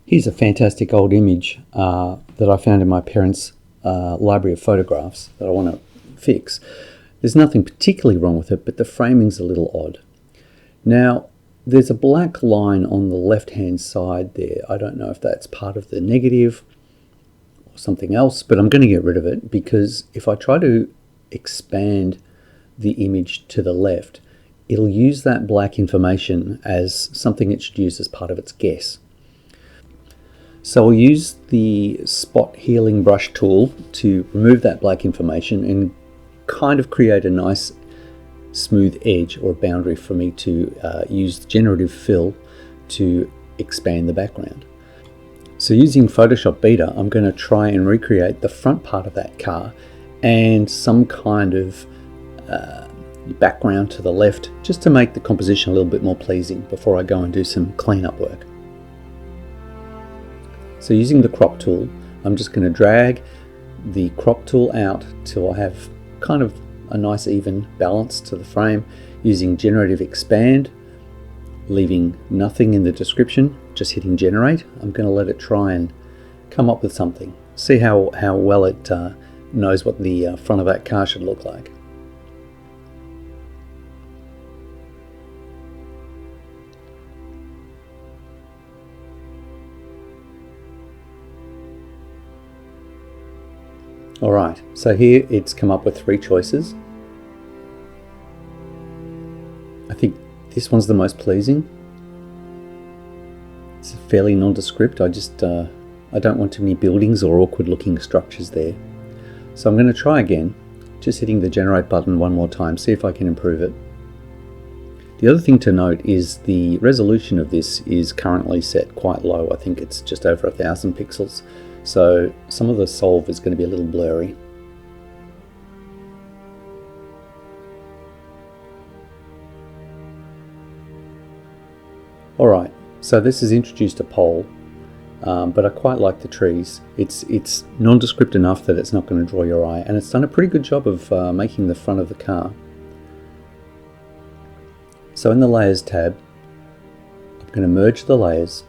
Here's a fantastic old image that I found in my parents' library of photographs that I want to fix. There's nothing particularly wrong with it, but the framing's a little odd. Now, there's a black line on the left-hand side there. I don't know if that's part of the negative or something else, but I'm going to get rid of it because if I try to expand the image to the left, it'll use that black information as something it should use as part of its guess. So I'll use the spot healing brush tool to remove that black information and kind of create a nice smooth edge or boundary for me to use generative fill to expand the background. So using Photoshop Beta, I'm going to try and recreate the front part of that car and some kind of background to the left, just to make the composition a little bit more pleasing before I go and do some cleanup work. So using the crop tool, I'm just going to drag the crop tool out till I have kind of a nice even balance to the frame, using generative expand, leaving nothing in the description, just hitting generate. I'm going to let it try and come up with something. See how well it knows what the front of that car should look like. Alright, so here it's come up with 3 choices. I think this one's the most pleasing. It's fairly nondescript. I don't want too many buildings or awkward looking structures there. So I'm going to try again, just hitting the generate button one more time, see if I can improve it. The other thing to note is the resolution of this is currently set quite low. I think it's just over 1000 pixels. So some of the solve is going to be a little blurry. Alright, so this has introduced a pole, but I quite like the trees. It's nondescript enough that it's not going to draw your eye, and it's done a pretty good job of making the front of the car. So in the Layers tab, I'm going to merge the layers,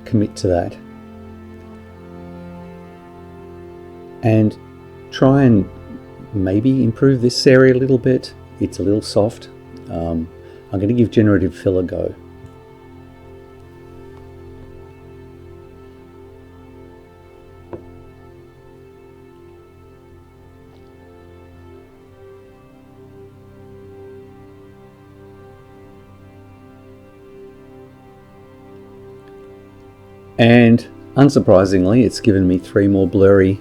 commit to that, and try and maybe improve this area a little bit. It's a little soft. I'm going to give generative fill a go. And unsurprisingly, it's given me 3 more blurry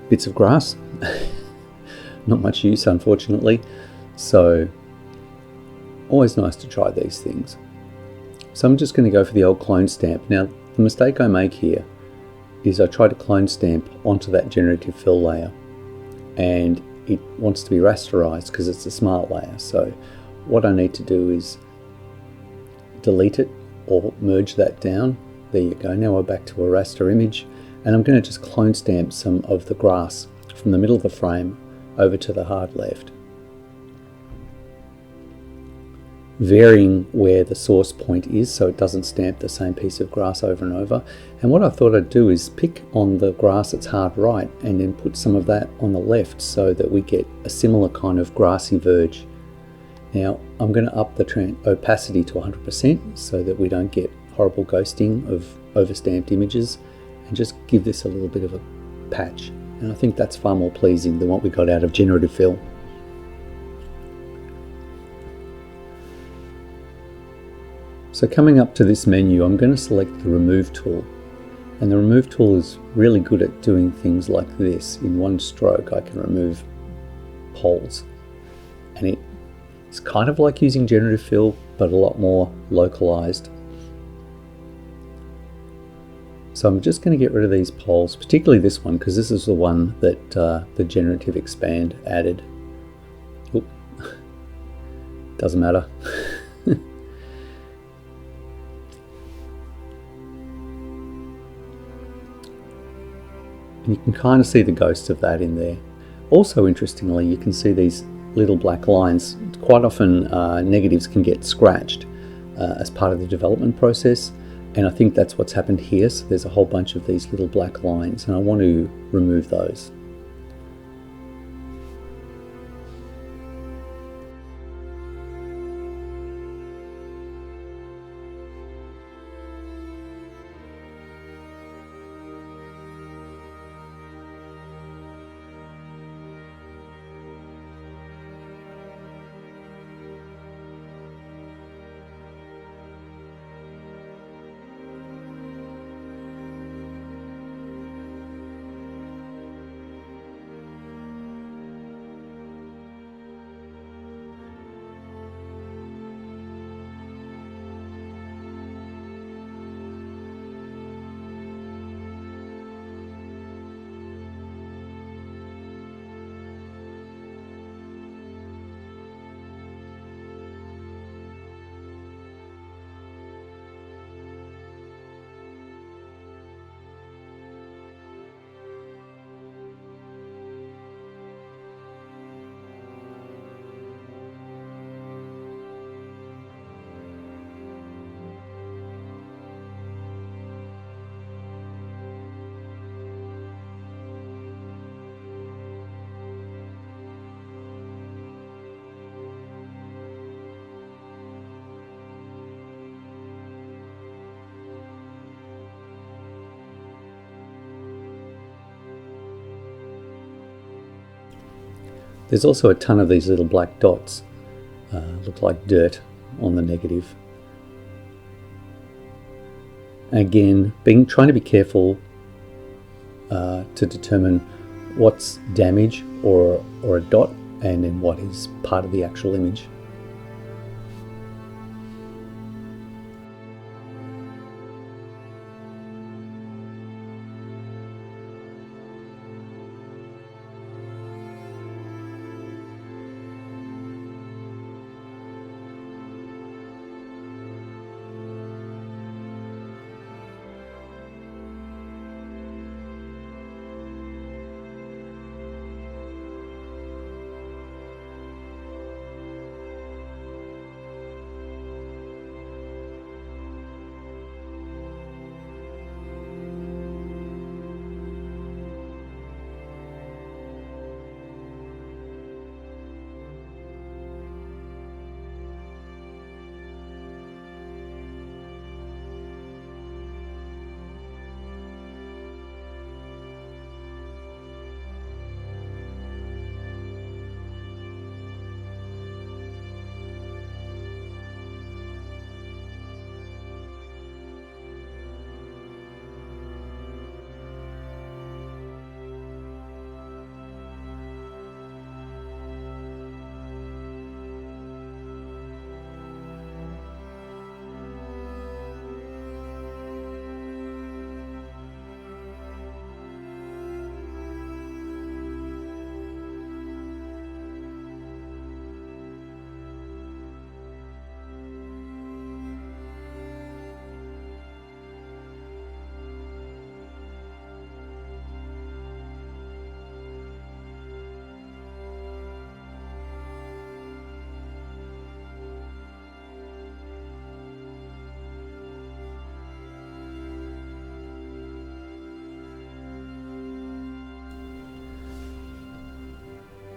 bits of grass. Not much use, unfortunately. So always nice to try these things. So I'm just going to go for the old clone stamp. Now, the mistake I make here is I try to clone stamp onto that generative fill layer, and it wants to be rasterized because it's a smart layer. So what I need to do is delete it or merge that down. There you go. Now we're back to a raster image, and I'm going to just clone stamp some of the grass from the middle of the frame over to the hard left, varying where the source point is so it doesn't stamp the same piece of grass over and over. And what I thought I'd do is pick on the grass that's hard right and then put some of that on the left so that we get a similar kind of grassy verge. Now I'm going to up the opacity to 100% so that we don't get horrible ghosting of overstamped images, and just give this a little bit of a patch. And I think that's far more pleasing than what we got out of generative fill. So coming up to this menu, I'm going to select the Remove tool. And the Remove tool is really good at doing things like this. In one stroke, I can remove poles. And it's kind of like using generative fill, but a lot more localized. So I'm just going to get rid of these poles, particularly this one, because this is the one that the generative expand added. Oop. Doesn't matter. And you can kind of see the ghost of that in there. Also, interestingly, you can see these little black lines. Quite often negatives can get scratched as part of the development process, and I think that's what's happened here. So there's a whole bunch of these little black lines, and I want to remove those. There's also a ton of these little black dots, look like dirt on the negative. Again, trying to be careful to determine what's damage or a dot, and then what is part of the actual image.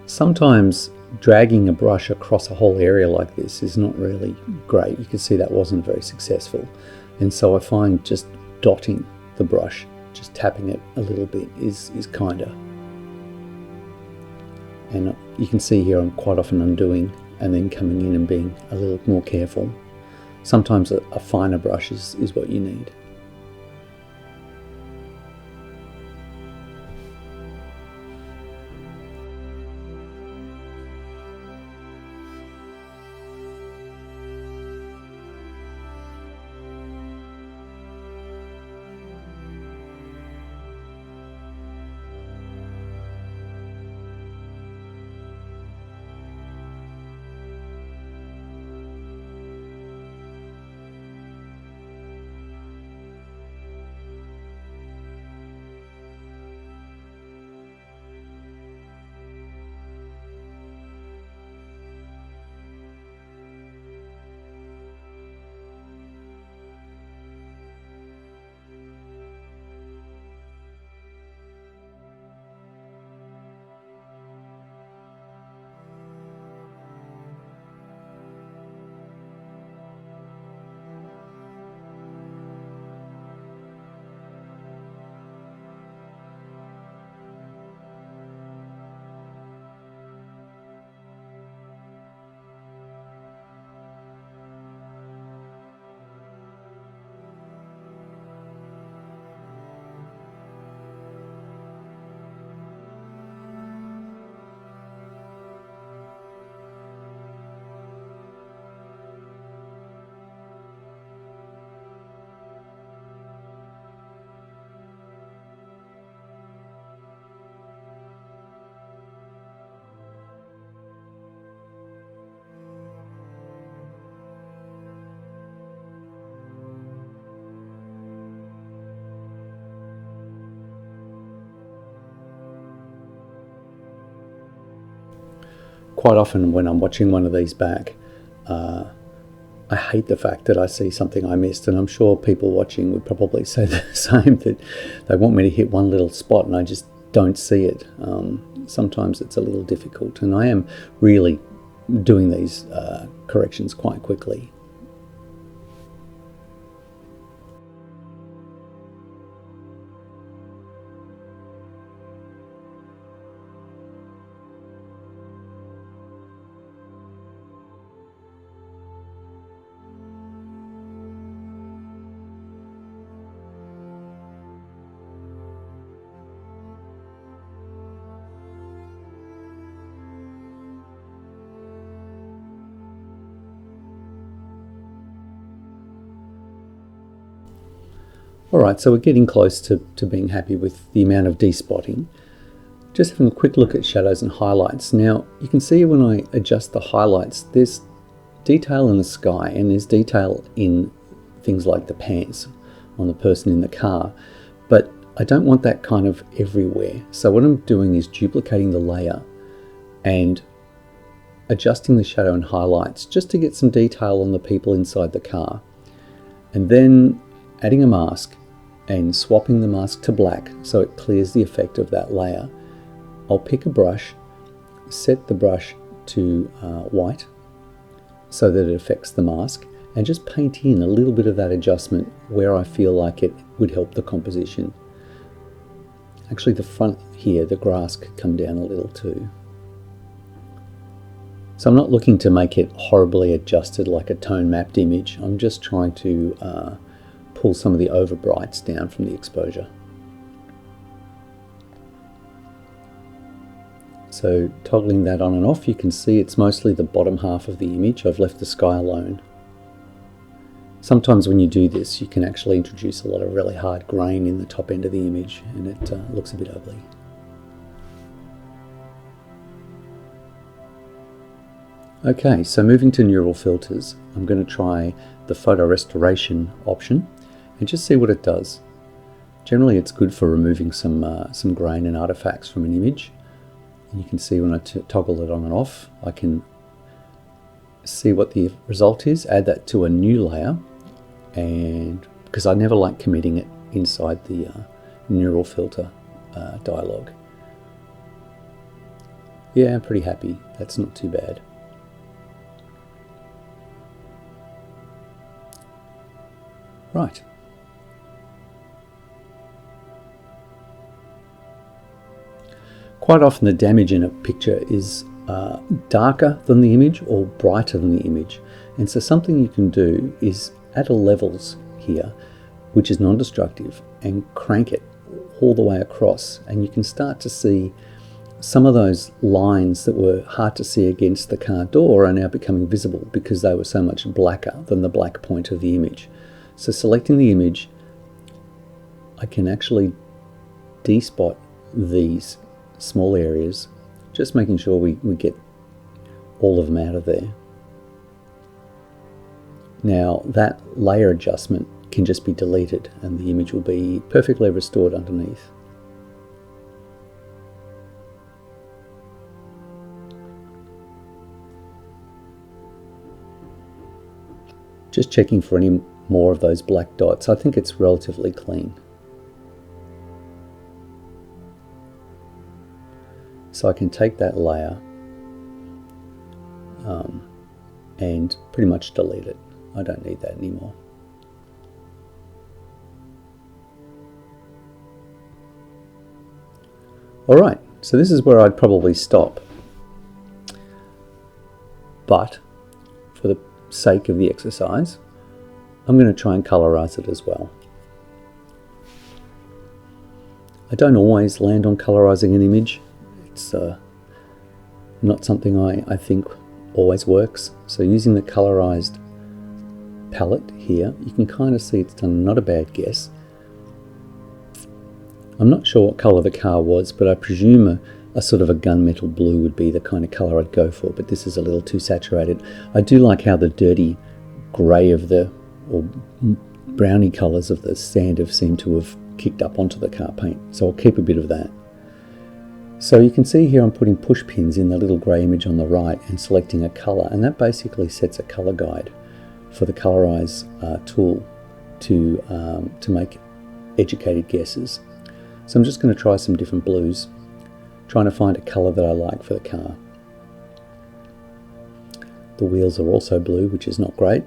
Sometimes dragging a brush across a whole area like this is not really great. You can see that wasn't very successful. And so I find just dotting the brush, just tapping it a little bit is kinder. And you can see here I'm quite often undoing and then coming in and being a little more careful. Sometimes a finer brush is what you need. quite often when I'm watching one of these back, I hate the fact that I see something I missed, and I'm sure people watching would probably say the same, that they want me to hit one little spot and I just don't see it. Sometimes it's a little difficult, and I am really doing these corrections quite quickly. Alright, so we're getting close to being happy with the amount of despotting. Just having a quick look at shadows and highlights. Now, you can see when I adjust the highlights, there's detail in the sky and there's detail in things like the pants on the person in the car, but I don't want that kind of everywhere. So what I'm doing is duplicating the layer and adjusting the shadow and highlights just to get some detail on the people inside the car. And then adding a mask and swapping the mask to black so it clears the effect of that layer. I'll pick a brush, set the brush to white so that it affects the mask, and just paint in a little bit of that adjustment where I feel like it would help the composition. Actually, the front here, the grass could come down a little too. So I'm not looking to make it horribly adjusted like a tone mapped image. I'm just trying to pull some of the overbrights down from the exposure. So toggling that on and off, you can see it's mostly the bottom half of the image. I've left the sky alone. Sometimes when you do this, you can actually introduce a lot of really hard grain in the top end of the image, and it looks a bit ugly. Okay, so moving to neural filters, I'm going to try the photo restoration option and just see what it does. Generally it's good for removing some grain and artifacts from an image. And you can see when I toggle it on and off, I can see what the result is, add that to a new layer, and because I never like committing it inside the neural filter dialog. Yeah, I'm pretty happy. That's not too bad. Right. Quite often the damage in a picture is darker than the image or brighter than the image. And so something you can do is add a levels here, which is non-destructive, and crank it all the way across. And you can start to see some of those lines that were hard to see against the car door are now becoming visible because they were so much blacker than the black point of the image. So selecting the image, I can actually despot these small areas, just making sure we get all of them out of there. Now that layer adjustment can just be deleted and the image will be perfectly restored underneath. Just checking for any more of those black dots. I think it's relatively clean. So I can take that layer and pretty much delete it. I don't need that anymore. Alright, so this is where I'd probably stop. But for the sake of the exercise, I'm going to try and colorize it as well. I don't always land on colorizing an image. It's not something I think always works. So using the colorized palette here, you can kind of see it's done not a bad guess. I'm not sure what color the car was, but I presume a sort of a gunmetal blue would be the kind of color I'd go for, but this is a little too saturated. I do like how the dirty gray of the, or browny colors of the sand have seemed to have kicked up onto the car paint, so I'll keep a bit of that. So you can see here I'm putting push pins in the little grey image on the right and selecting a colour, and that basically sets a colour guide for the colourise tool to make educated guesses. So I'm just going to try some different blues, trying to find a colour that I like for the car. The wheels are also blue, which is not great.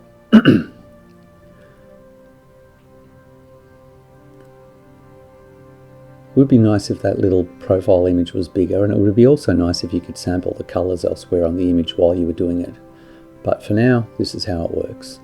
It would be nice if that little profile image was bigger, and it would be also nice if you could sample the colours elsewhere on the image while you were doing it. But for now, this is how it works.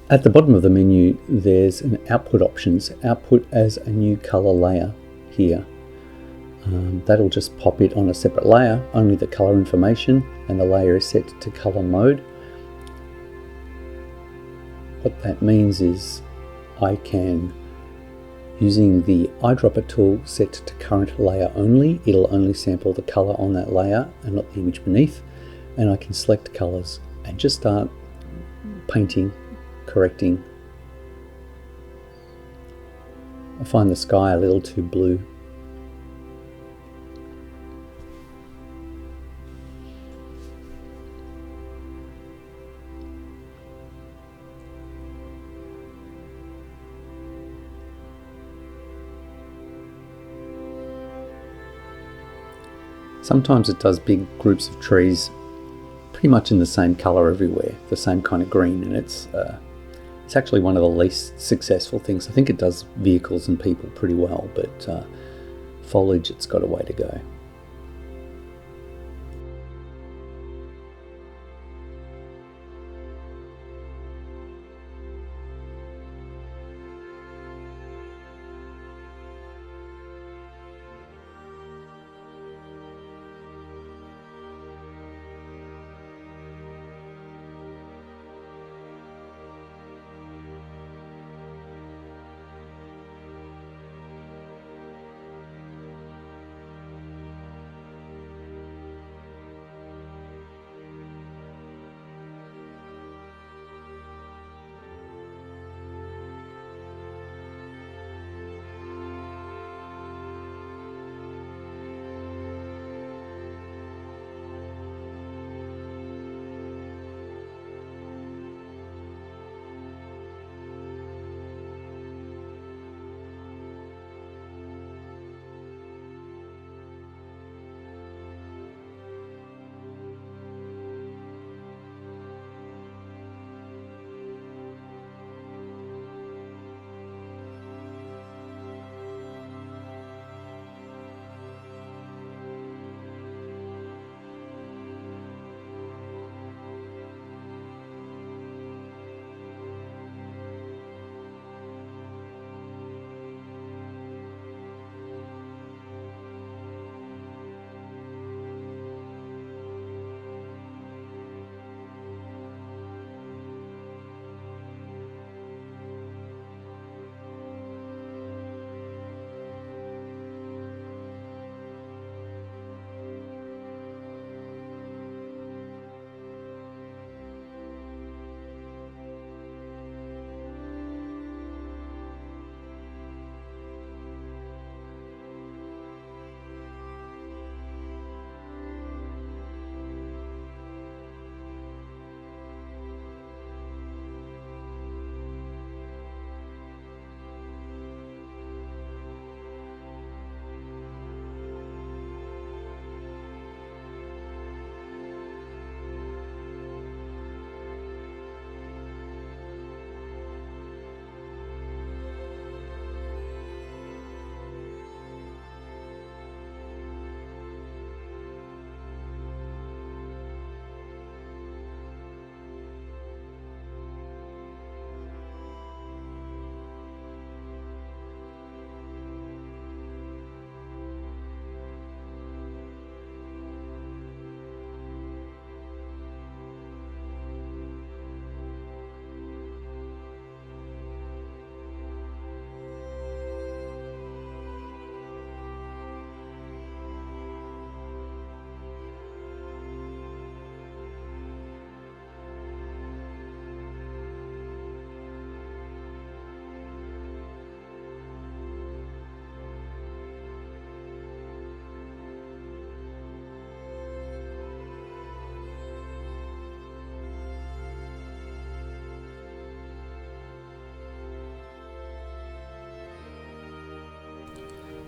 At the bottom of the menu, there's an output options, output as a new color layer here. That'll just pop it on a separate layer, only the color information, and the layer is set to color mode. What that means is I can, using the eyedropper tool set to current layer only, it'll only sample the color on that layer and not the image beneath, and I can select colors and just start painting, correcting. I find the sky a little too blue. Sometimes it does big groups of trees pretty much in the same color everywhere, the same kind of green, and it's actually one of the least successful things. I think it does vehicles and people pretty well, but foliage, it's got a way to go.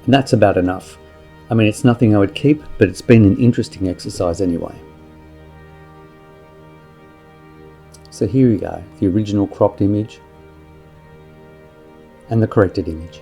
And that's about enough. I mean, it's nothing I would keep, but it's been an interesting exercise anyway. So here you go, the original cropped image and the corrected image.